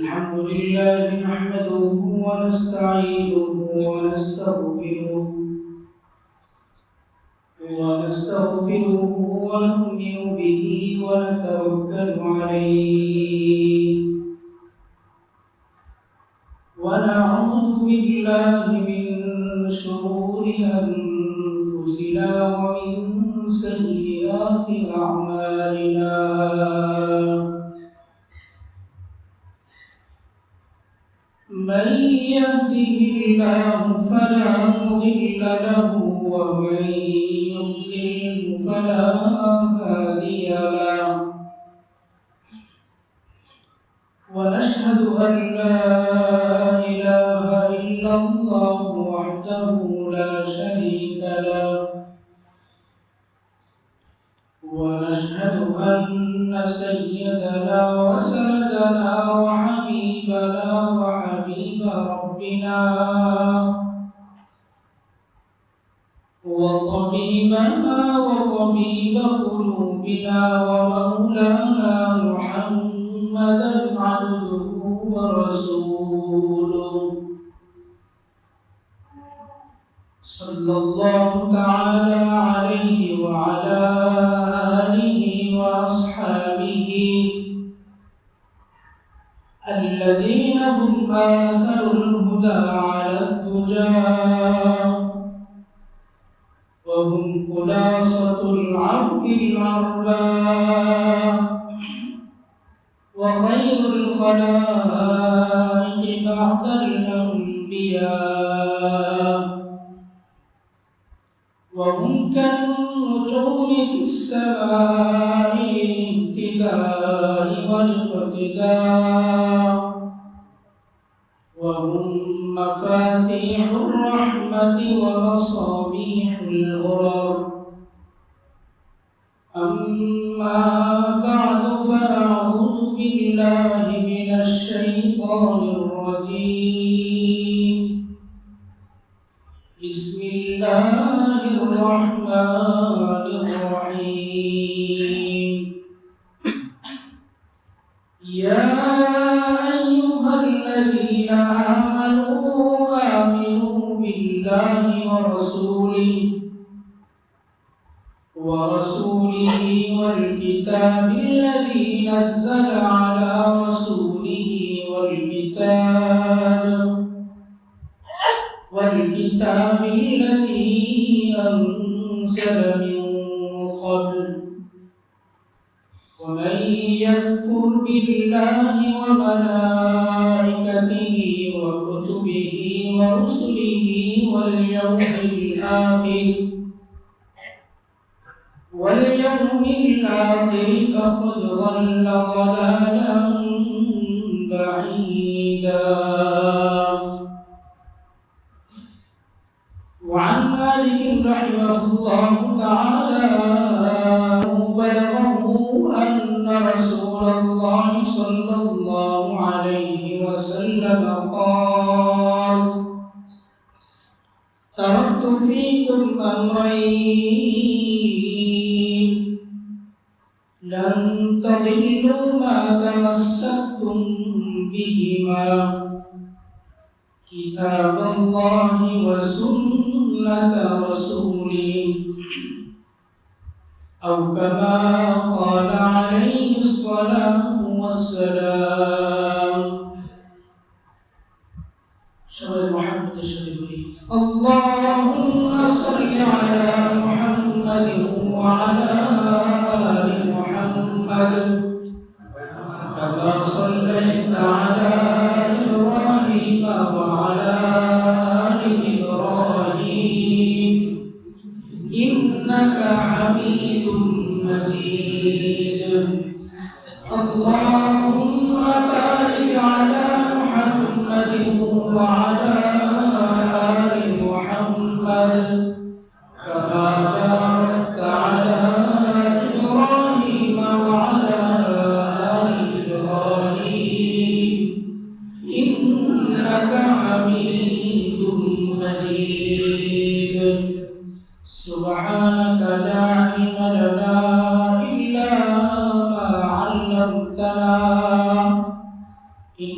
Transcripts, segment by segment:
الحمد لله نحمده ونستعينه ونستغفره ونؤمن به ونتوكل عليه ونعوذ بالله من شرور أنفسنا ومن سيئات أعمالنا من يهده الله فلا مضل له ومن يضلل فلا هادي له ونشهد أن لا إله إلا الله وحده لا شريك له ونشهد أن سيدنا وسندنا وحبيبنا وحبيب ربنا وطبيبنا وطبيب قلوبنا ومولانا محمدا عبده ورسوله صلى الله تعالى عليه وعلى آله وأصحابه الذين هم آثر الهدى على الدجى وهم خلاصة العرب العرباء وخير الخلائق بعد الأنبياء وهم كالنجوم في السماء للاهتداء والاقتداء وهم مفاتيح الرحمة ومصابيح الغرر أما بعد فأعوذ بالله من الشيطان الرجيم بسم الله الرحمن الرحيم يا أيها الذين آمنوا بالله ورسوله والكتاب الذي نزل على رسوله والكتاب الذي أنزل من قبل ومن يكفر بالله وملائكته وكتبه ورسله واليوم الآخر فقد ضل ضلالا بعيدا. وعن مالك رحمه الله تعالى بلغه أن رسول الله صلى الله عليه وسلم قال تركت فيكم أمرين لن تضلوا ما تمسكتم بهما كتاب الله وسنة رسوله أو كما قال عليه الصلاة والسلام. شهر محمد الشريف اللهم صل على محمد وعلى آل محمد كما صليت على إبراهيم وعلى آل إبراهيم إنك حميد مجيد. اللهم بارك على محمد وعلى آل محمد كما باركت على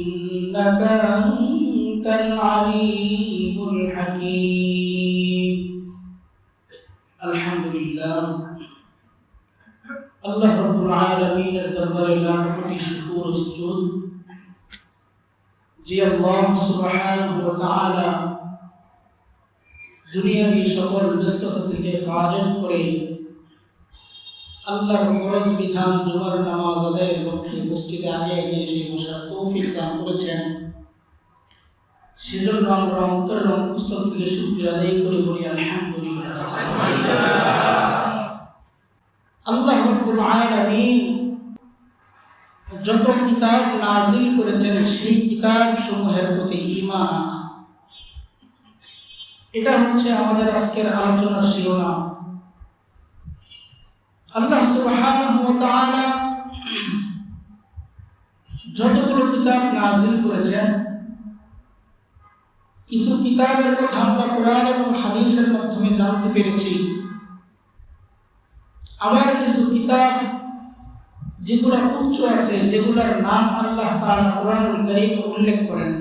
إنك أنت العليم الحكيم الحمد لله আল্লাহ রাব্বুল আলামিনের দরবারে লাখ কোটি শুকর ও সুজুদ যে আল্লাহ সুবহানাহু ওয়া তাআলা দুনিয়াবি সকল ব্যস্ততা থেকে ফারিগ করে আল্লাহর ফরজ বিধান জুমার নামাজ আদায়ের লক্ষ্যে মসজিদে আগে এসে বসার তৌফিক দান করেছেন। সেজন্য আমরা অন্তরের অন্তঃস্থল থেকে শুকরিয়া আদায় করে বলি আলহামদুলিল্লাহ। আল্লাহ রাব্বুল আলামিন যত কিতাব নাযিল করেছেন সেই কিতাব সমূহের প্রতি ঈমান আনা, এটা হচ্ছে আমাদের আজকের আলোচনার শিরোনাম। আল্লাহ সুবহানাহু ওয়া তাআলা যতগুলো কিতাব নাযিল করেছেন, কিছু কিতাবের কথা আমরা কোরআন এবং হাদিসের মাধ্যমে জানতে পেরেছি, আবার কিছু কিতাব যেগুলো উচ্চ আছে, যেগুলোর নাম আল্লাহ তাআলা কোরআনুল কারীমে উল্লেখ করেন।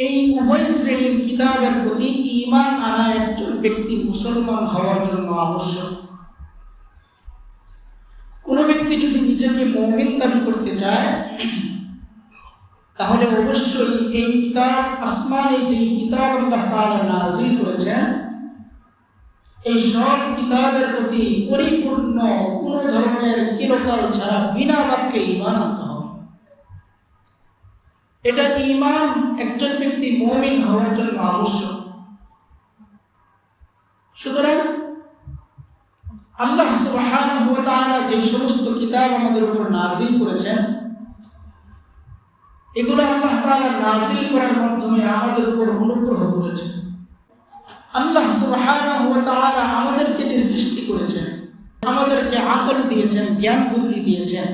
এই উভয় শ্রেণীর কিতাবের প্রতি ঈমান আনা একজন ব্যক্তি মুসলমান হওয়ার জন্য আবশ্যক। কোন ব্যক্তি যদি নিজেকে মুমিন দাবি করতে চায়, তাহলে অবশ্যই এই কিতাব আসমানে যে কিতাব আল্লাহ তাআলা নাযিল করেছেন, এই সব কিতাবের প্রতি পরিপূর্ণ কোন ধরনের কিরকাল ছাড়া বিনা বাক্যে ঈমান আনতে হবে। এটা ঈমান একজন ব্যক্তি মুমিন হওয়ার জন্য আবশ্যক। সুতরাং আল্লাহ সুবহানাহু ওয়া তাআলা যে সমস্ত কিতাব আমাদের উপর নাযিল করেছেন, এগুলো আল্লাহ তাআলা নাযিল করার মাধ্যমে আমাদের উপর অনুগ্রহ করেছেন। আল্লাহ সুবহানাহু ওয়া তাআলা আমাদেরকে যে সৃষ্টি করেছেন, আমাদেরকে আকল দিয়েছেন, জ্ঞান বুদ্ধি দিয়েছেন।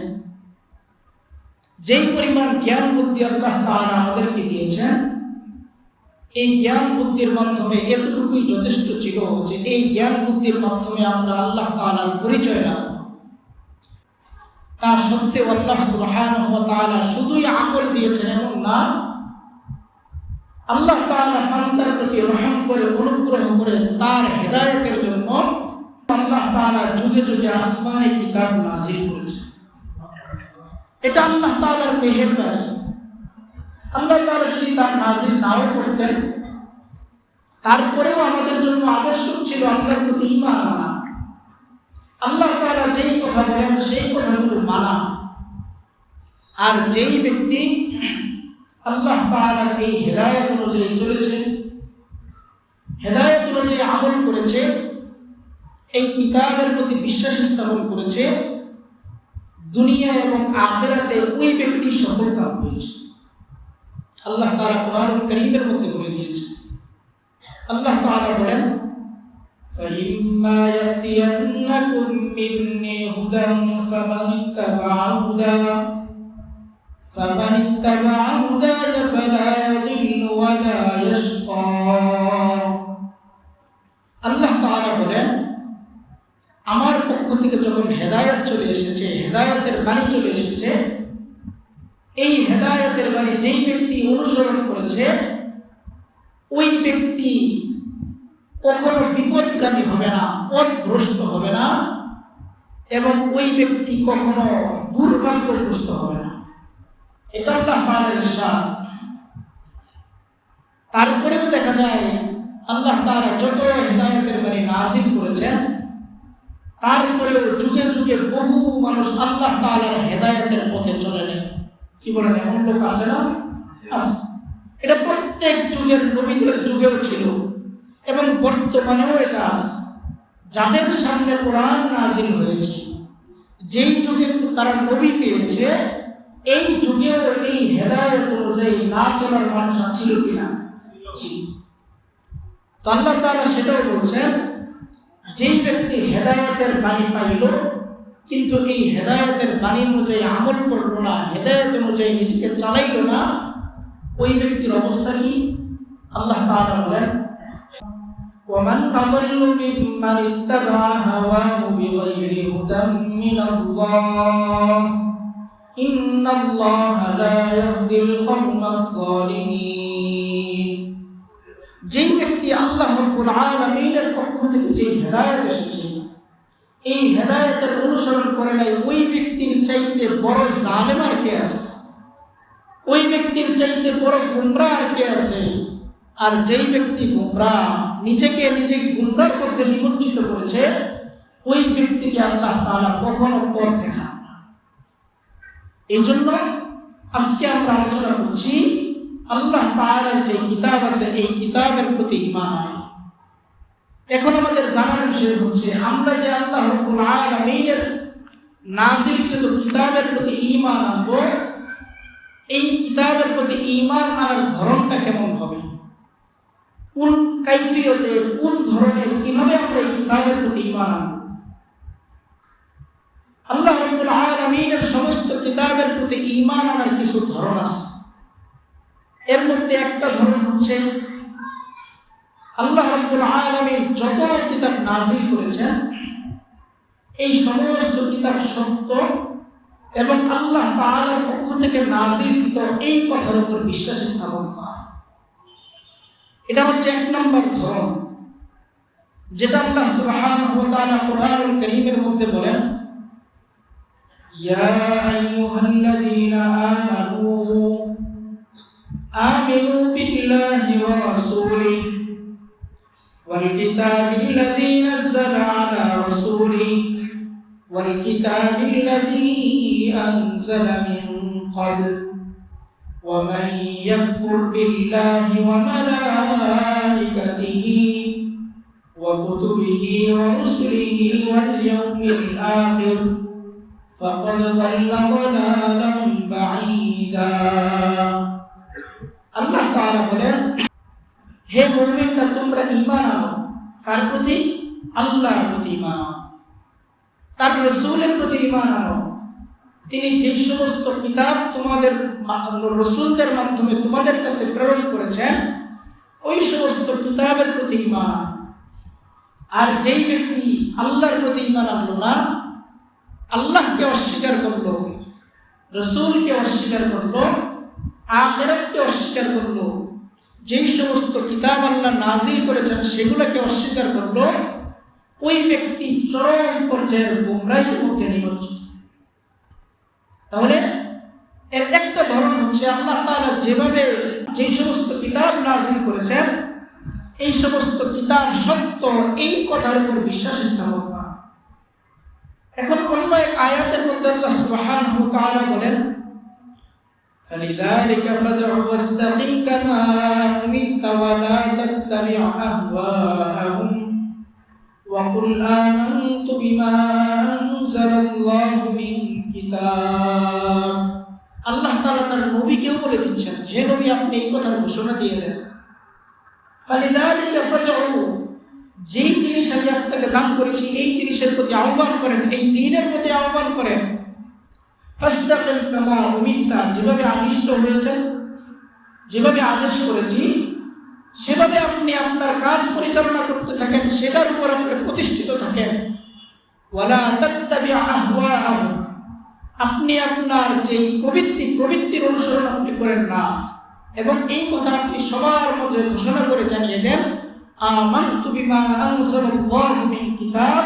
যেই পরিমাণ জ্ঞান বুদ্ধি আল্লাহ তাআলা আমাদেরকে দিয়েছেন, এই জ্ঞান বুদ্ধির মাধ্যমে এতটুকুই যথেষ্ট ছিল যে এই জ্ঞান বুদ্ধির মাধ্যমে আমরা আল্লাহ তাআলার পরিচয় লাভ। তা সত্ত্বেও আল্লাহ সুবহানাহু ওয়া তাআলা শুধুই আকল দিয়েছেন এমন না, আল্লাহ তাআলা বান্দার প্রতি রহম করে অনুগ্রহ করে তার হেদায়েতের জন্য আল্লাহ তাআলা যুগে যুগে আসমানে কিতাব নাযিল করেছেন। এটা আল্লাহ তাআলার মেহেরবানি। আল্লাহ তাআলা যদি তা নাযিল নাও করতেন, তারপরেও আমাদের জন্য আবশ্যক ছিল আল্লাহর প্রতি ঈমান আনা। আল্লাহ তাআলা যেই কথা বলেন সেই কথাগুলো মানা। আর যেই ব্যক্তি আল্লাহ তাআলার এই হেদায়েত অনুযায়ী চলেছে, হেদায়েত অনুযায়ী আমল করেছে, এই কিতাবের প্রতি বিশ্বাস স্থাপন করেছে, দুনিয়া এবং আখিরাতে ওই ব্যক্তি সফলতা পেয়েছে। আল্লাহ তাআলা কোরআনুল কারীমের মধ্যে বলে দিয়েছে। আল্লাহ তাআলা বলেন, فَإِمَّا يَأْتِيَنَّكُم مِّنِّي هُدًى فَمَنِ اتَّبَعَ هُدَايَ فَلَا يَضِلُّ وَلَا يَشْقَى। আল্লাহ তাআলা বলেন, আমার পক্ষ থেকে যখন হেদায়েত চলে এসেছে, হেদায়েতের বাণী চলে এসেছে, এই হেদায়েতের বাণী যেই ব্যক্তি অনুসরণ করেছে, ওই ব্যক্তি কখনো বিপদগামী হবে না, পথভ্রষ্ট হবে না, এবং ওই ব্যক্তি কখনো দুর্ভাগ্যগ্রস্ত হবে না। এটা আল্লাহ তাআলার ইরশাদ। তারপরেও দেখা যায় আল্লাহ তাআলা যত হেদায়েতের বাণী নাযিল করেছেন, তারপরেও যুগে যুগে বহু মানুষ আল্লাহ তাআলার হেদায়েতের পথে চলে নেয়। কি বলেন, এমন লোক আছে না? আছে। এটা প্রত্যেক যুগের নবীদের যুগেও ছিল এবং বর্তমানেও এটা আছে। যাদের সামনে কোরআন নাযিল হয়েছে, যেই যুগে তারা নবী পেয়েছে, এই যুগেও এই হেদায়েত অনুযায়ী না চলার মানুষ ছিল কিনা? তো আল্লাহ তাআলা সেটাও বলছেন, যেই ব্যক্তি হেদায়েতের বাণী পাইল কিন্তু এই হেদায়েতের বাণী অনুযায়ী আমল করল না, হেদায়েত অনুযায়ী নিজেকে চালাইল না, ওই ব্যক্তির অবস্থা কি? আল্লাহ তাআলা বলেন, وَمَنْ أَضَلُّ مِمَّنِ اتَّبَعَ هَوَاهُ بِغَيْرِ هُدًى مِّنَ اللَّهِ ইন্নাল্লাহা লা ইয়াহদিল কওমাজ যালিমিন। যেই ব্যক্তি আল্লাহ রাব্বুল আলামিনের পক্ষ থেকে যে হেদায়েত এসেছে এই হেদায়েতের অনুসরণ করে নাই, ওই ব্যক্তির চাইতে বড় জালেম আর কে আছে? ওই ব্যক্তির চাইতে বড় গুমরাহ আর কে আছে? আর যেই ব্যক্তি গুমরাহ, নিজেকে গুমরাহর মধ্যে নিমজ্জিত করেছে, ওই ব্যক্তিকে আল্লাহ তাআলা কখনো পথ দেখান না। এই জন্য আজকে আমরা আলোচনা করছি আল্লাহ তাআলার যে কিতাব আছে এই কিতাবের প্রতি ঈমান আনা। এখন আমাদের জানার বিষয় হচ্ছে আমরা যে আল্লাহ রাব্বুল আলামিনের নাযিলকৃত কিতাবের প্রতি ঈমান আনব, এই কিতাবের প্রতি ঈমান আনার ধরনটা কেমন হবে, কোন কাইফিয়তে, কোন ধরনের, কিভাবে আমরা এই কিতাবের প্রতি ঈমান আনব। আল্লাহ রাব্বুল আলামিনের সমস্ত কিতাবের প্রতি ঈমান আনার কিছু ধরন আছে। এর মধ্যে একটা ধরন হচ্ছে আল্লাহ রাব্বুল আলামিন যত কিতাব নাযিল করেছেন এই সমস্ত কিতাব সত্য এবং আল্লাহ তাআলার পক্ষ থেকে নাযিলকৃত এই কথার উপর বিশ্বাস স্থাপন করা। এটা হচ্ছে এক নম্বর ধরন, যেটা আল্লাহ সুবহানাহু ওয়া তাআলা কোরআনুল কারীমের মধ্যে বলেন, ইয়া আইয়ুহাল্লাযীনা আমানু বিল্লাহি ওয়া রাসূলিহি ওয়াল কিতাবিল্লাযী নাযালা আলা রাসূলিহি ওয়াল কিতাবিল্লাযী আনজালা মিন ক্বাবল ওয়া মান ইয়াকফুর বিল্লাহি ওয়া মালাইকাতিহি ওয়া কুতুবিহি ওয়া রুসুলিহি ওয়াল ইয়াউমিল আখির ফাকাদ যাল্লা দালালান বাঈদা। আল্লাহ তাআলা বলেন, হে মুমিনরা তোমরা ঈমান আনো। কার প্রতি? আল্লাহর প্রতি ঈমান আনো, তার রাসূলের প্রতি ঈমান আনো। তিনি যে সমস্ত কিতাব তোমাদের রাসূলদের মাধ্যমে তোমাদের কাছে প্রেরণ করেছেন ওই সমস্ত কিতাবের প্রতি ঈমান আনো। আর যেই ব্যক্তি আল্লাহর প্রতি ঈমান আনলো না, আল্লাহকে অস্বীকার করলো, রাসূলকে অস্বীকার করলো, আখিরাতকে অস্বীকার করলো, যেই সমস্ত কিতাব আল্লাহ নাযিল করেছেন সেগুলোকে অস্বীকার করলো, ওই ব্যক্তি চরম পর্যায়ের গোমরাহির মধ্যে নিমজ্জিত। তাহলে এর একটা ধরন হচ্ছে আল্লাহ তাআলা যেভাবে যেই সমস্ত কিতাব নাযিল করেছেন এই সমস্ত কিতাব সত্য এই কথার উপর বিশ্বাস স্থাপন করা। এখন অন্য এক আয়াতের মধ্যে আল্লাহ সুবহানাহু ওয়া তাআলা বলেন, فَلِذَلِكَ فَادْعُ وَاسْتَقِمْ كَمَا أُمِرْتَ وَلَا تَتَّبِعْ أَهْوَاءَهُمْ وَقُلْ آمَنْتُ بِمَا أَنزَلَ اللَّهُ مِنْ كِتَابٍ। আল্লাহ তাআলা তার নবীকেও বলে দিচ্ছেন, হে নবী আপনি এই কথার ঘোষণা দিয়ে দেন, فَلِذَلِكَ فَادْعُ, যেই জিনিস আমি আপনাকে দান করেছি এই জিনিসের প্রতি আহ্বান করেন, এই দ্বীনের প্রতি আহ্বান করেন। ফাস্তাকিম কামা উমিরতা, যেভাবে আদিষ্ট হয়েছেন, যেভাবে আদেশ করেছি সেভাবে আপনি আপনার কাজ পরিচালনা করতে থাকেন, সেটার উপর আপনি প্রতিষ্ঠিত থাকেন। ওয়ালা তাত্তাবি আহওয়াআহুম, আপনি আপনার যেই প্রবৃত্তির অনুসরণ আপনি করেন না। এবং এই কথা আপনি সবার মাঝে ঘোষণা করে জানিয়ে দেন, আমানতু বিমা আনজালাল্লাহু মিন কিতাব,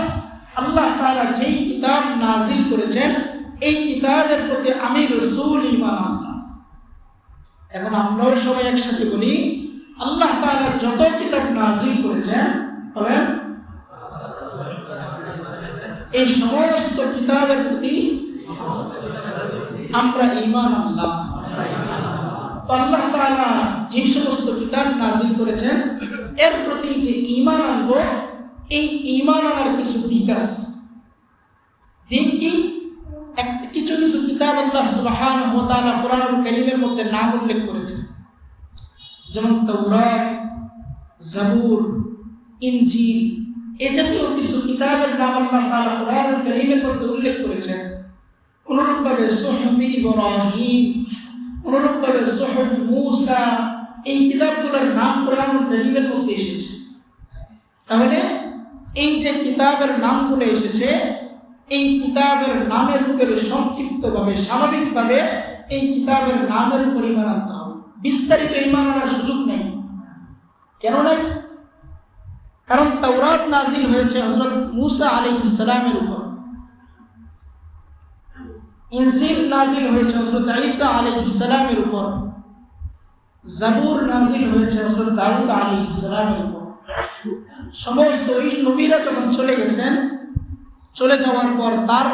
আল্লাহ তাআলা যেই কিতাব নাযিল করেছেন এই কিতাবের প্রতি আমি রাসূল ঈমান আনলাম। এখন আমরাও সবাই একসাথে বলি, আল্লাহ তাআলা যত কিতাব নাযিল করেছেন এই সমস্ত কিতাবের প্রতি আমরা ঈমান আনলাম। তো আল্লাহ তাআলা যে সমস্ত কিতাব নাযিল করেছেন এর প্রতি যে ঈমান আনবো, এই ঈমান আনার কিছু দিক আছে। দিক কি? কিছু কিছু কিতাব আল্লাহ সুবহানাহু ওয়া তাআলা কোরআনুল কারীমের মধ্যে নাম উল্লেখ করেছেন, যেমন তাওরাত, জাবুর, ইনজিল, এই জাতীয় কিছু কিতাবের নাম আল্লাহ তাআলা কোরআনুল কারীমের মধ্যে উল্লেখ করেছেন। অনুরূপভাবে সুহফি ইব্রাহিম, অনুরূপভাবে সুহফ মূসা, এই কিতাবগুলোর নাম কোরআনুল কারীমের মধ্যে এসেছে। তাহলে এই যে কিতাবের নামগুলো এসেছে এই কিতাবের নামের উপরে সংক্ষিপ্তভাবে স্বাভাবিকভাবে এই কিতাবের নামের উপর ঈমান আনতে হবে, বিস্তারিত ঈমান আনার সুযোগ নেই। কেন নাই? কারণ তাওরাত নাজিল হয়েছে হযরত মূসা আলাইহিস সালামের উপর, ইনজিল নাজিল হয়েছে হযরত ঈসা আলাইহিস সালামের উপর, জাবুর নাজিল হয়েছে হযরত দাউদ আলাইহিস সালামের উপর। সমস্ত ওই নবীরা যখন চলে গেছেন, চলে যাওয়ার পর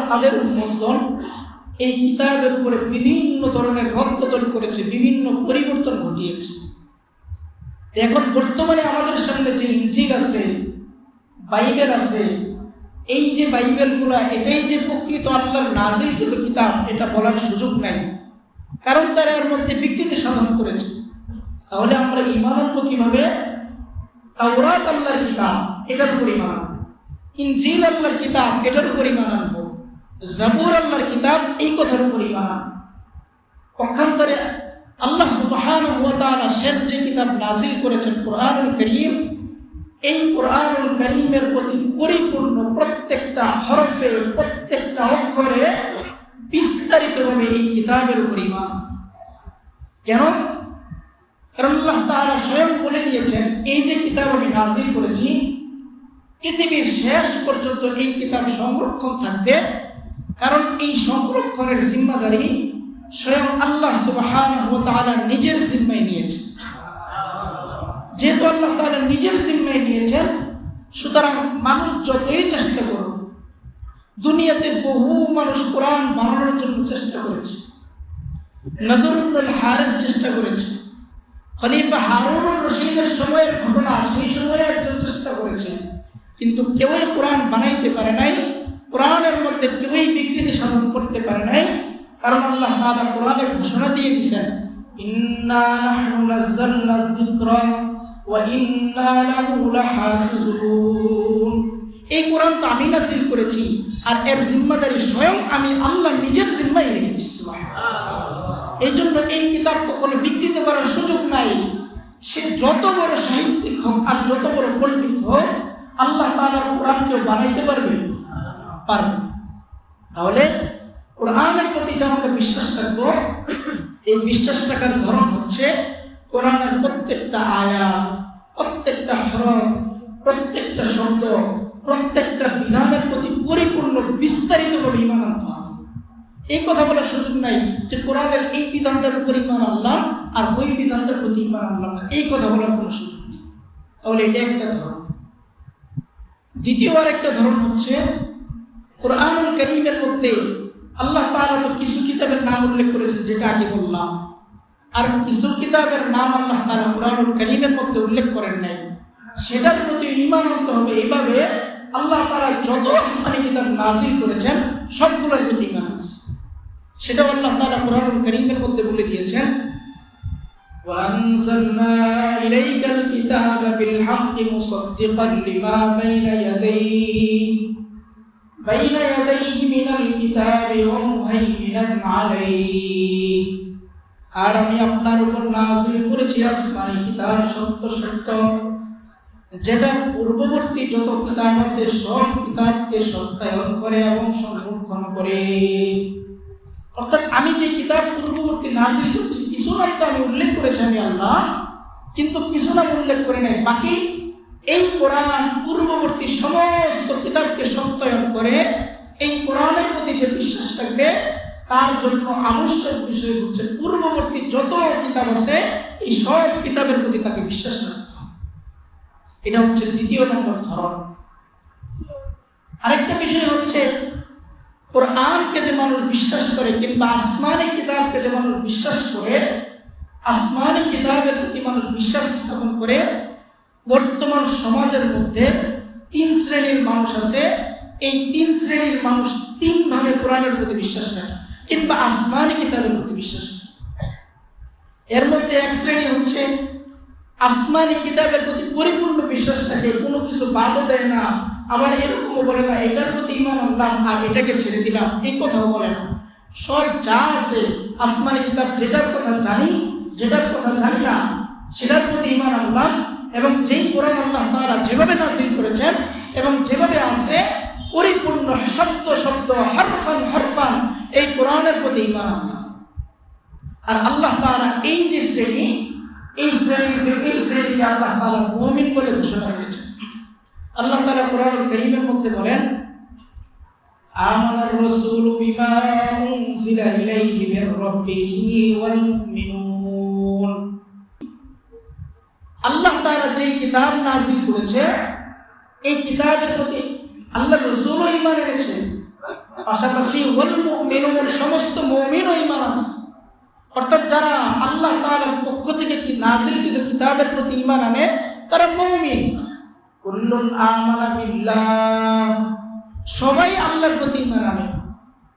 তাদের উম্মতগণ এই কিতাবের উপরে বিভিন্ন ধরনের রদবদল করেছে, বিভিন্ন পরিবর্তন ঘটিয়েছে। এখন বর্তমানে আমাদের সামনে যে ইনজিল আছে, বাইবেল আছে, এই যে বাইবেলগুলা এটাই যে প্রকৃত আল্লাহর নাজিলকৃত কিতাব এটা বলার সুযোগ নাই, কারণ তারা এর মধ্যে বিকৃতি সাধন করেছে। তাহলে আমরা ঈমান আনবো কিভাবে? তাওরাত আল্লাহর কিতাব, এটার উপর ঈমান আনবো। ইনজিল আল্লাহর কিতাব, এটার উপর ঈমান আনবো। জাবুর আল্লাহর কিতাব, এই কথার উপর ঈমান আনবো। পক্ষান্তরে আল্লাহ সুবহানাহু ওয়া তাআলা শেষ যে কিতাব নাজিল করেছেন কোরআনুল কারীম, এই কোরআনুল কারীমের প্রতি পরিপূর্ণ প্রত্যেকটা হরফে, প্রত্যেকটা অক্ষরে বিস্তারিতভাবে এই কিতাবের উপর ঈমান। কেন? কারণ আল্লাহ তাআলা স্বয়ং বলে দিয়েছেন, এই যে কিতাব আমি নাজিল করেছি, পৃথিবীর শেষ পর্যন্ত এই কিতাব সংরক্ষণ থাকবে। কারণ এই সংরক্ষণের জিম্মাদারি স্বয়ং আল্লাহ সুবহানাহু ওয়া তাআলা নিজের জিম্মায় নিয়েছেন। যেহেতু আল্লাহ তাআলা নিজের জিম্মায় নিয়েছেন, সুতরাং মানুষ যতই চেষ্টা করুক, দুনিয়াতে বহু মানুষ কোরআন বানানোর জন্য চেষ্টা করেছে। নজর ইবনুল হারিস চেষ্টা করেছে, খলিফা হারুনুর রশিদের সময়ের ঘটনা, সেই সময়ে একজন চেষ্টা করেছে, কিন্তু কেউই কোরআন বানাইতে পারে নাই, কোরআনের মধ্যে কেউই বিকৃতি সাধন করতে পারে নাই। কারণ আল্লাহ তাআলা কোরআনে ঘোষণা দিয়ে দিয়েছেন, ইন্না নাহনু নাযালনা যিকরা ওয়া ইন্না লাহু লাহাফিজুন। এই কোরআন তো আমি নাযিল করেছি, আর এর জিম্মাদারি স্বয়ং আমি আল্লাহ নিজের জিম্মায় রেখেছি। সুবহানাল্লাহ। এই জন্য এই কিতাব কখনো বিকৃত করার সুযোগ নাই। সে যত বড় সাহিত্যিক হোক আর যত বড় পণ্ডিত হোক, আল্লাহ তাআলার কোরআন কেউ বানাইতে পারবে? তাহলে কোরআনের প্রতি যে আমরা বিশ্বাস রাখবো, এই বিশ্বাস রাখার ধরন হচ্ছে কোরআনের প্রত্যেকটা আয়াত, প্রত্যেকটা হরফ, প্রত্যেকটা শব্দ, প্রত্যেকটা বিধানের প্রতি পরিপূর্ণ বিস্তারিতভাবে ঈমান আনতে হবে। এই কথা বলার সুযোগ নাই যে কোরআনের এই বিধানটার উপর ঈমান আনলাম আর ওই বিধানটার প্রতি ঈমান আনলাম না, এই কথা বলার কোনো সুযোগ নেই। তাহলে এটা একটা ধরন। দ্বিতীয় আরেকটা ধরন হচ্ছে, কোরআনুল কারীমের মধ্যে আল্লাহ তাআলা তো কিছু কিতাবের নাম উল্লেখ করেছেন, যেটা আগে বললাম, আর কিছু কিতাবের নাম আল্লাহ তাআলা কোরআনুল কারীমের মধ্যে উল্লেখ করেন নাই। সেটার প্রতি ঈমান আনতে হবে। এইভাবে আল্লাহ তাআলা যত আসমানি কিতাব নাযিল করেছেন সবগুলোর প্রতি ঈমান আছে। সেটাও আল্লাহ তাআলা কোরআনুল কারীমের মধ্যে বলে দিয়েছেন, وأنزلنا إليك الكتاب بالحق مصدقا لما بين يديه من الكتاب ومهيمنا عليه। আর আমি আপনার উপর নাযিল করেছি আসমানি কিতাব সত্য সত্য, যেটা পূর্ববর্তী যত কিতাব আছে সব কিতাবকে সত্যায়ন করে এবং সংরক্ষণ করে। অর্থাৎ আমি যে কিতাব পূর্ববর্তী নাযিল করেছি, কিছু নাম তো আমি উল্লেখ করেছি আমি আল্লাহ, কিন্তু কিছু নাম উল্লেখ করে নাই। বাকি এই কোরআন পূর্ববর্তী সমস্ত কিতাবকে সত্যায়ন করে। এই কোরআনের প্রতি যে বিশ্বাস থাকবে তার জন্য আবশ্যক বিষয় হচ্ছে পূর্ববর্তী যত কিতাব আছে এই সব কিতাবের প্রতি তাকে বিশ্বাস রাখতে হবে। এটা হচ্ছে দ্বিতীয় নম্বর ধরন। আরেকটা বিষয় হচ্ছে, কোরআনকে যে মানুষ বিশ্বাস করে কিংবা আসমানি কিতাবকে যে মানুষ বিশ্বাস করে, আসমানি কিতাবের প্রতি মানুষ বিশ্বাস স্থাপন করে, বর্তমান সমাজের মধ্যে তিন শ্রেণীর মানুষ আছে। এই তিন শ্রেণীর মানুষ তিনভাবে কোরআনের প্রতি বিশ্বাস রাখে কিংবা আসমানি কিতাবের প্রতি বিশ্বাস রাখে। এর মধ্যে এক শ্রেণী হচ্ছে আসমানি কিতাবের প্রতি পরিপূর্ণ বিশ্বাস রাখে, কোনো কিছু বাদও দেয় না, আবার এরকমও বলে না এটার প্রতি ঈমান আনলাম আর এটাকে ছেড়ে দিলাম, এই কথাও বলে না। সব যা আছে আসমানি কিতাব, যেটার কথা জানি যেটার কথা জানি না সেটার প্রতি ঈমান আনলাম, এবং যেই কোরআন আল্লাহ তাআলা যেভাবে নাযিল করেছেন এবং যেভাবে আছে পরিপূর্ণ শব্দ শব্দ হরফান হরফান এই কোরআনের প্রতি ঈমান আনলাম। আর আল্লাহ তাআলা এই যে শ্রেণী, এই শ্রেণীকে আল্লাহ তাআলা মুমিন বলে ঘোষণা করেছেন। আল্লাহ তাআলা কোরআনুল কারীমের মধ্যে বলেন, আমানার রাসূলু বিমা উনজিলা ইলাইহি মির রাব্বিহি ওয়াল মুমিনুন। আল্লাহ তাআলা যে কিতাব নাযিল করেছে এই কিতাবের প্রতি আল্লাহর রাসূলও ঈমান এনেছে, পাশাপাশি ওয়াল মুমিনুন সমস্ত মুমিনও ঈমান আনছে। অর্থাৎ যারা আল্লাহ তাআলার পক্ষ থেকে কি নাযিলকৃত কিতাবের প্রতি ঈমান আনে তারা মুমিন। কুল্লুন আমানা বিল্লাহ, সবাই আল্লাহর প্রতি ঈমান আনে।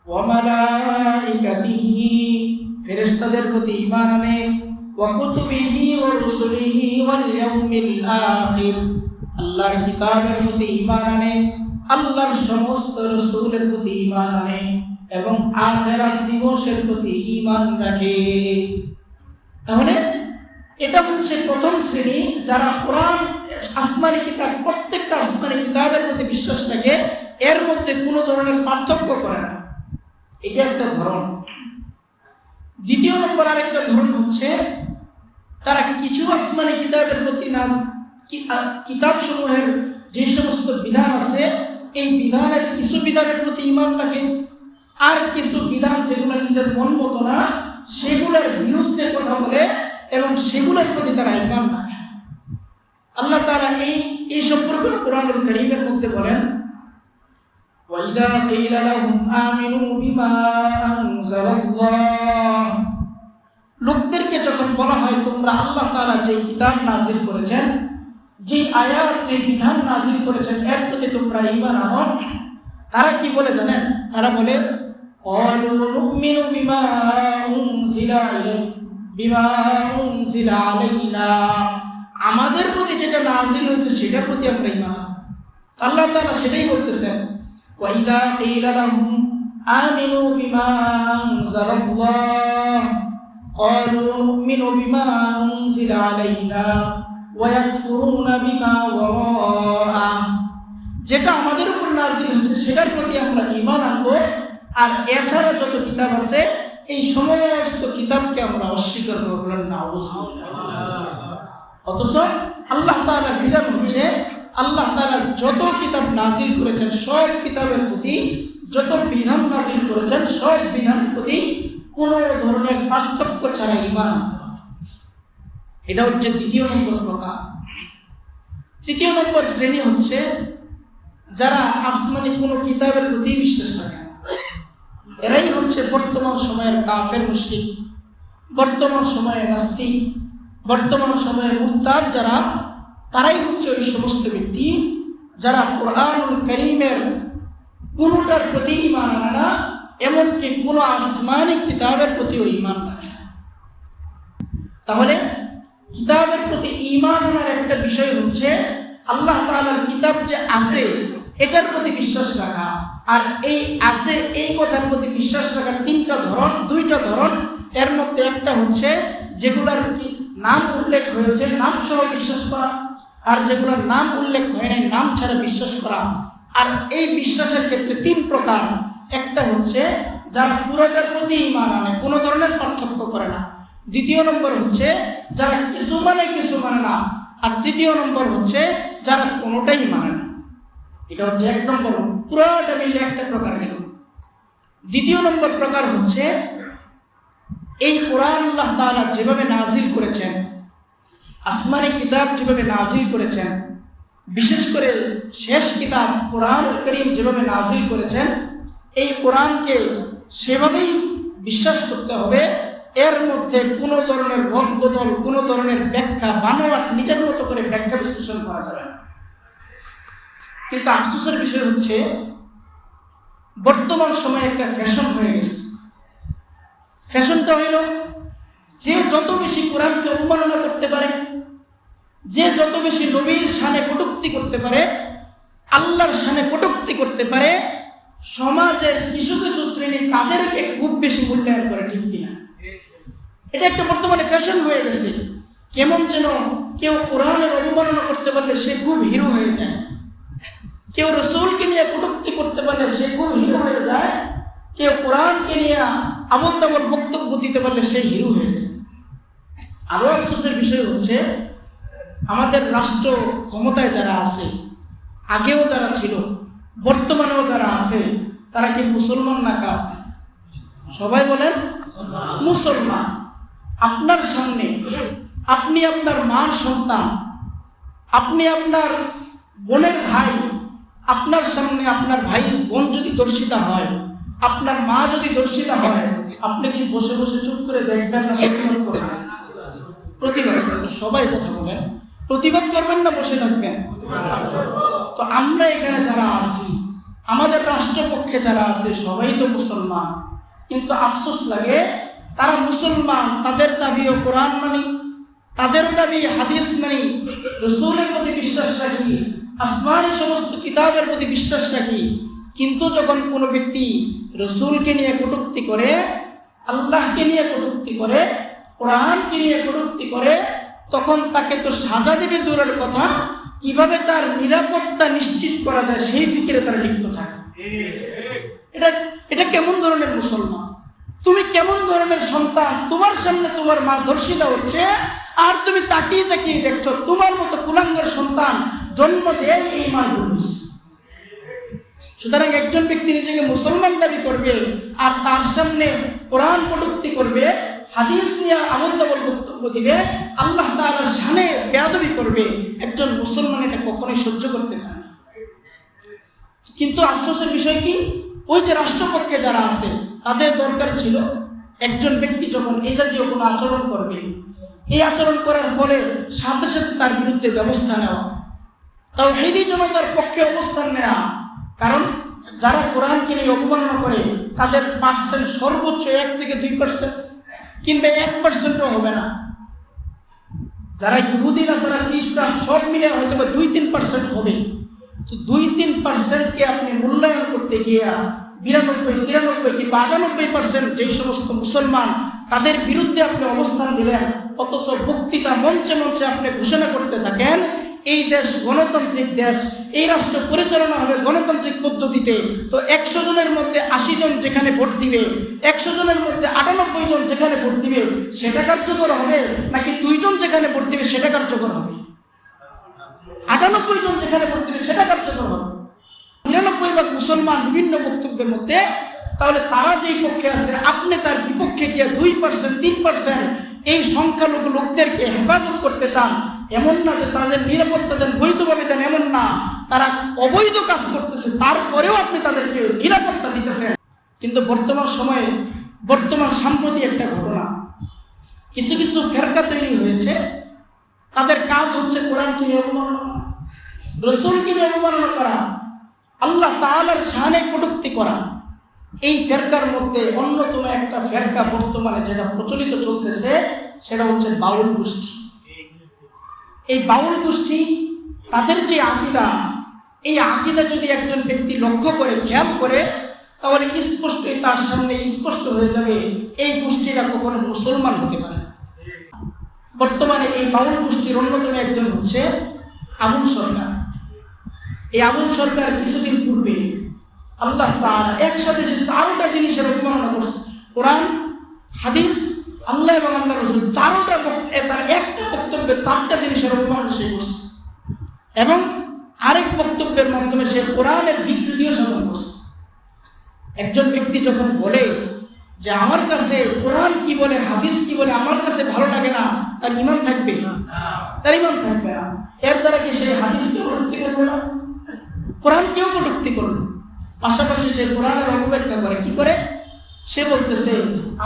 ওয়া মালাইকাতিহি, ফেরেশতাদের প্রতি ঈমান আনে। ওয়া কুতুবিহি ওয়া রুসুলিহি ওয়াল ইয়াউমিল আখির, আল্লাহর কিতাবের প্রতি ঈমান আনে, আল্লাহর সমস্ত রাসূলের প্রতি ঈমান আনে এবং আখিরাত দিবসের প্রতি ঈমান রাখে। তাহলে এটা হচ্ছে প্রথম শ্রেণী, যারা কোরআন আসমানি কিতাব, প্রত্যেকটা আসমানি কিতাবের প্রতি বিশ্বাস রাখে, এর মধ্যে কোনো ধরনের পার্থক্য করে না। এটা একটা ধরন। দ্বিতীয় নম্বর আরেকটা ধরন হচ্ছে তারা কিছু আসমানি কিতাবের প্রতি কিতাব সমূহের যে সমস্ত বিধান আছে এই বিধানের কিছু বিধানের প্রতি ঈমান রাখে, আর কিছু বিধান যেগুলো নিজের মন মতো না সেগুলোর বিরুদ্ধে কথা বলে এবং সেগুলোর প্রতি তারা ঈমান রাখে। আল্লাহ তাআলা এই সম্পর্কে কোরআনুল কারীমের মধ্যে বলেন, ওয়াইদা কিলা লাহুম আমিনু বিমা আনজালাল্লাহ, লোকদেরকে যখন বলা হয় তোমরা আল্লাহ তাআলা যে কিতাব নাযিল করেছেন, যে আয়াত, যে বিধান নাযিল করেছেন এর প্রতি তোমরা ঈমান আনো, তারা কি বলে জানেন? তারা বলে ক্বালু নুমিনু বিমা উনজিলা আলাইনা, আমাদের প্রতি যেটা নাযিল হয়েছে সেটার প্রতি আমরা ঈমান আনব। আল্লাহ তাআলা সেটাই বলতেছেন, ওয়াইদা কিলা লাহুম আমিনু বিমা আনজালাল্লাহ ক্বালু নুমিনু বিমা উনজিলা আলাইনা ওয়া ইয়াকফুরুনা বিমা ওয়ারাআ, যেটা আমাদের উপর নাযিল হয়েছে সেটার প্রতি আমরা ঈমান আনব, আর এছাড়া যত কিতাব আছে এই সমস্ত কিতাবকে আমরা অস্বীকার করব না। অথচ আল্লাহ তাআলার বিধান হচ্ছে আল্লাহ তাআলা যত কিতাব নাযিল করেছেন সব কিতাবের প্রতি, যত বিধান নাযিল করেছেন সব বিধানের প্রতি কোনো ধরনের পার্থক্য ছাড়া ঈমান আনতে হবে। এটা হচ্ছে দ্বিতীয় নম্বর প্রকার। তৃতীয় নম্বর শ্রেণী হচ্ছে যারা আসমানি কোনো কিতাবের প্রতি বিশ্বাস রাখে না। এরাই হচ্ছে বর্তমান সময়ের কাফের মুশরিক, বর্তমান সময়ে নাস্তিক, বর্তমান সময়ে মুরতাদ যারা, তারাই হচ্ছে ওই সমস্ত ব্যক্তি যারা কোরআনুল কারীমের কোনোটার প্রতি ঈমান আনে না, এমনকি কোনো আসমানি কিতাবের প্রতিও ঈমান রাখে না। তাহলে কিতাবের প্রতি ঈমান আনার একটা বিষয় হচ্ছে আল্লাহ তাআলার কিতাব যে আছে এটার প্রতি বিশ্বাস রাখা, আর এই আছে এই কথার প্রতি বিশ্বাস রাখার দুইটা ধরন। এর মধ্যে একটা হচ্ছে যেগুলোর নাম উল্লেখ হয়েছে নাম সহ বিশ্বাস করা, আর যেগুলোর নাম উল্লেখ হয় নাই নাম ছাড়া বিশ্বাস করা। আর এই বিশ্বাসের ক্ষেত্রে তিন প্রকার। একটা হচ্ছে যারা পুরোটার প্রতি ঈমান আনে, কোনো ধরনের পার্থক্য করে না। দ্বিতীয় নম্বর হচ্ছে যারা কিছু মানে না। আর তৃতীয় নম্বর হচ্ছে যারা কোনোটাই মানে না। এটা হচ্ছে এক নম্বর, পুরোটা মিলে একটা প্রকার গেল। দ্বিতীয় নম্বর প্রকার হচ্ছে এই কোরআন আল্লাহ তাআলা যেভাবে নাযিল করেছেন, আসমানি কিতাব যেভাবে নাযিল করেছেন, বিশেষ করে শেষ কিতাব কোরআনুল কারীম যেভাবে নাযিল করেছেন, এই কোরআনকে সেভাবেই বিশ্বাস করতে হবে। এর মধ্যে কোনো ধরনের রদবদল, কোনো ধরনের ব্যাখ্যা বানোয়াট নিজের মতো করে ব্যাখ্যা বিশ্লেষণ করা যাবে না। কিন্তু আফসোসের বিষয় হচ্ছে বর্তমান সময়ে একটা ফ্যাশন হয়ে গেছে। ফ্যাশনটা হইল যে যত বেশি কোরআনকে অবমাননা করতে পারে, যে যত বেশি নবীর শানে কটূক্তি করতে পারে, আল্লাহর শানে কটূক্তি করতে পারে, সমাজের কিছু কিছু শ্রেণী তাদেরকে খুব বেশি মূল্যায়ন করে। ঠিক কিনা? এটা একটা বর্তমানে ফ্যাশন হয়ে গেছে। কেমন যেন কেউ কোরআনের অবমাননা করতে পারলে সে খুব হিরো হয়ে যায়, কেউ রাসূলকে নিয়ে কটূক্তি করতে পারলে সে খুব হিরো হয়ে যায়, কেউ কোরআনকে নিয়ে আবল তাবল বক্তব্য দিতে পারলে সে হিরো হয়ে যায়। আরো আফসোসের বিষয় হচ্ছে আমাদের রাষ্ট্র ক্ষমতায় যারা আছে, আগেও যারা ছিল, বর্তমানেও যারা আছে, তারা কি মুসলমান না কাফের? সবাই বলেন মুসলমান। আপনার সামনে আপনি আপনার মার সন্তান, আপনি আপনার বোনের ভাই, আপনার সামনে আপনার ভাই বোন যদি দর্শিতা হয়, আপনার মা যদি দর্শিতা হয়, আপনি কি বসে বসে চুপ করে দেখবেন না প্রতিবাদ করবেন? প্রতিবাদ করবেন। সবাই কথা বলেন, প্রতিবাদ করবেন না বসে থাকবেন? তো আমরা এখানে যারা আছি, আমাদের রাষ্ট্রপক্ষে যারা আছে, সবাই তো মুসলমান, কিন্তু আফসোস লাগে তারা মুসলমান, তাদের দাবিও কোরআন মানি, তাদেরও দাবি হাদিস মানি, রাসূলের প্রতি বিশ্বাস রাখি, আসমানি সমস্ত কিতাবের প্রতি বিশ্বাস রাখি, কিন্তু যখন কোনো ব্যক্তি রাসূলকে নিয়ে কটূক্তি করে, আল্লাহকে নিয়ে কটূক্তি করে, কোরআনকে নিয়ে কটূক্তি করে, তখন তাকে তো সাজা দেবে দূরের কথা, কিভাবে তার নিরাপত্তা নিশ্চিত করা যায় সেই ফিকিরে তারা লিপ্ত থাকে। এটা কেমন ধরনের মুসলমান? তুমি কেমন ধরনের সন্তান? তোমার সামনে তোমার মা ধর্ষিতা হচ্ছে, আর তুমি তাকিয়ে তাকিয়ে দেখছো তোমার মতো কুলাঙ্গার সন্তান জন্ম দেয় এই মা পুলিশ। সুতরাং একজন ব্যক্তি নিজেকে মুসলমান দাবি করবে আর তার সামনে কোরআন কটূক্তি করবে, হাদিস নিয়ে আমল তাবল বক্তব্য দিবে, আল্লাহ তাআলার শানে বেয়াদবি করবে, একজন মুসলমান এটা কখনোই সহ্য করতে পারে না। কিন্তু আফসোসের বিষয় কি, ওই যে রাষ্ট্রপক্ষে যারা আছে তাদের দরকার ছিল একজন ব্যক্তি যখন এই জাতীয় কোনো আচরণ করবে, এই আচরণ করার ফলে সাথে সাথে তার বিরুদ্ধে ব্যবস্থা নেওয়া, তাওহীদি জনতার পক্ষে অবস্থান নেওয়া। কারণ যারা কোরআনকে নিয়ে অবমাননা করে তাদের পার্সেন্ট সর্বোচ্চ 1 থেকে 2% কিংবা 1%ও হবে না। যারা ইহুদি নাসারা খ্রিস্টান সব মিলে হয়তো 2-3% হবে। তো 2-3%কে আপনি মূল্যায়ন করতে গিয়ে 92-93 কিংবা 98% যেই সমস্ত মুসলমান তাদের বিরুদ্ধে আপনি অবস্থান নিলেন, অথচ বক্তৃতা মঞ্চে মঞ্চে আপনি ঘোষণা করতে থাকেন এই দেশ গণতান্ত্রিক দেশ, এই রাষ্ট্র পরিচালনা হবে গণতান্ত্রিক পদ্ধতিতে। তো 100 জনের মধ্যে 80 জন যেখানে ভোট দিবে, 100 জনের মধ্যে 98 জন যেখানে ভোট দিবে সেটা কার্যকর হবে, নাকি 2 জন যেখানে ভোট দিবে সেটা কার্যকর হবে? 98 জন যেখানে ভোট দিবে সেটা কার্যকর হবে। 99 মুসলমান বিভিন্ন বক্তব্যের মধ্যে, তাহলে তারা যেই পক্ষে আছে আপনি তার বিপক্ষে গিয়ে 2%, 3% এই সংখ্যালঘু লোকদেরকে হেফাজত করতে চান। এমন না যে তাদের নিরাপত্তা দেন, বৈধভাবে দেন, এমন না, তারা অবৈধ কাজ করতেছে তারপরেও আপনি তাদেরকে নিরাপত্তা দিতেছেন। কিন্তু বর্তমান সময়ে, বর্তমান সাম্প্রতিক একটা ঘটনা, কিছু কিছু ফেরকা তৈরি হয়েছে, তাদের কাজ হচ্ছে কোরআনকে নিয়ে অবমাননা, রাসূলকে নিয়ে অবমাননা করা, আল্লাহ তাআলার শানে কটূক্তি করা। এই ফেরকার মধ্যে অন্যতম একটা ফেরকা বর্তমানে যেটা প্রচলিত চলতেছে সেটা হচ্ছে বাউল গোষ্ঠী। এই বাউল গোষ্ঠী তাদের যে আকীদা, এই আকীদা যদি একজন ব্যক্তি লক্ষ্য করে খেয়াল করে তাহলে স্পষ্টই তার সামনে স্পষ্ট হয়ে যাবে এই গোষ্ঠীরা কখনো মুসলমান হতে পারে না। বর্তমানে এই বাউল গোষ্ঠীর অন্যতম একজন হচ্ছে আবুল সরকার। এই আবুল সরকার কিছুদিন পূর্বে আল্লাহ তাআলা একসাথে 4টা জিনিসের অবমাননা করছে, কোরআন, হাদিস, আল্লাহ এবং আল্লাহ রাসূল, 4টা তার একটা বক্তব্যে 4টা জিনিসের অবমাননা সে করছে, এবং আরেক বক্তব্যের মাধ্যমে সে কোরআনের বিকৃতিও সাধন করছে। একজন ব্যক্তি যখন বলে যে আমার কাছে কোরআন কি বলে, হাদিস কি বলে আমার কাছে ভালো লাগে না, তার ঈমান থাকবে? তার ঈমান থাকবে না। এর দ্বারা কি সে হাদিসকেও কটূক্তি করবে না, কোরআনকেও কটূক্তি করবে, পাশাপাশি সে কোরআনের অপব্যাখ্যা করে। কি করে? সে বলতেছে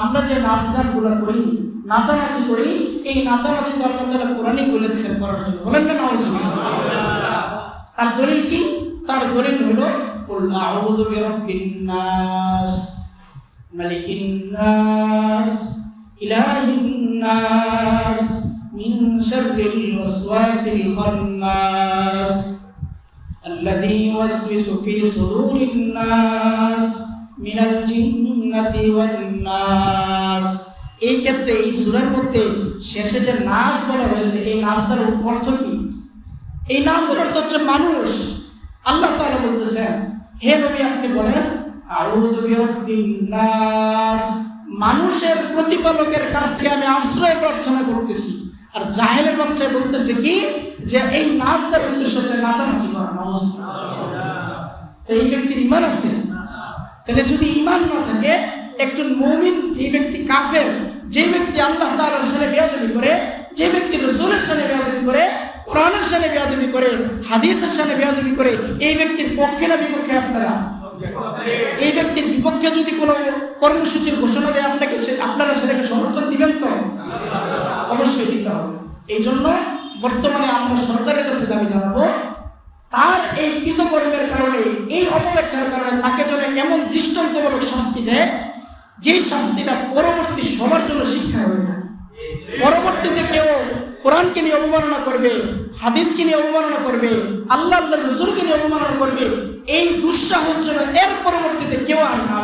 আমরা যে নাচ গানগুলো করি, নাচানাচি করি, এই নাচানাচি তো আল্লাহ তাআলা কোরআনেই বলেছেন করার জন্য, বলেন না নাউযুবিল্লাহ। তার দলিল কি? তার দলিল হলো কুল আউযু বিরাব্বিন নাস মালিকিন নাস ইলাহিন নাস মিন শাররিল ওয়াসওয়াসিল খান্নাস الذي يوسوس في صدور الناس من الجنة والناس। এই ক্ষেত্রে এই সূরার মধ্যে শেষে যে নাস বলা হয়েছে, এই নাসটার অর্থ কি? এই নাসের অর্থ হচ্ছে মানুষ। আল্লাহ তাআলা বলতেছেন হে নবী আপনি বলেন আউযু বিরাব্বিন নাস, মানুষের প্রতিপালকের কাছ থেকে আমি আশ্রয় প্রার্থনা করতেছি। আর জাহেলের বাচ্চায় বলতেছে কি যে এই নাচ দেওয়ার উদ্দেশ্য হচ্ছে নাচানাচি করা। এই ব্যক্তির ঈমান আছে? তাহলে যদি ঈমান না থাকে, একজন মুমিন, যে ব্যক্তি কাফের, যে ব্যক্তি আল্লাহ তাআলার সাথে বেয়াদবি করে, যে ব্যক্তি রাসূলের সাথে বেয়াদবি করে, কোরআনের সাথে বেয়াদবি করে, হাদিসের সাথে বেয়াদবি করে, এই ব্যক্তির পক্ষে না বিপক্ষে আপনারা? এই ব্যক্তির বিপক্ষে যদি কোনো কর্মসূচির ঘোষণা দেয় আপনারা সেটাকে সমর্থন দিবেন তো? অবশ্যই দিতে হবে। এই জন্য বর্তমানে আমরা সরকারের কাছে দাবি জানাবো, তার এই কৃতকর্মের কারণে, এই অপব্যাখ্যার কারণে তাকে যেন এমন দৃষ্টান্তমূলক শাস্তি দেয়, যেই শাস্তিটা পরবর্তী সবার জন্য শিক্ষা হয়ে যায়। পরবর্তীতে কেউ কোরআনকে নিয়ে অবমাননা করবে, হাদিসকে নিয়ে অবমাননা করবে, আল্লাহ রাসূলকে নিয়ে অবমাননা করবে, এই দুঃসাহস যেন এর পরবর্তীতে কেউ আর না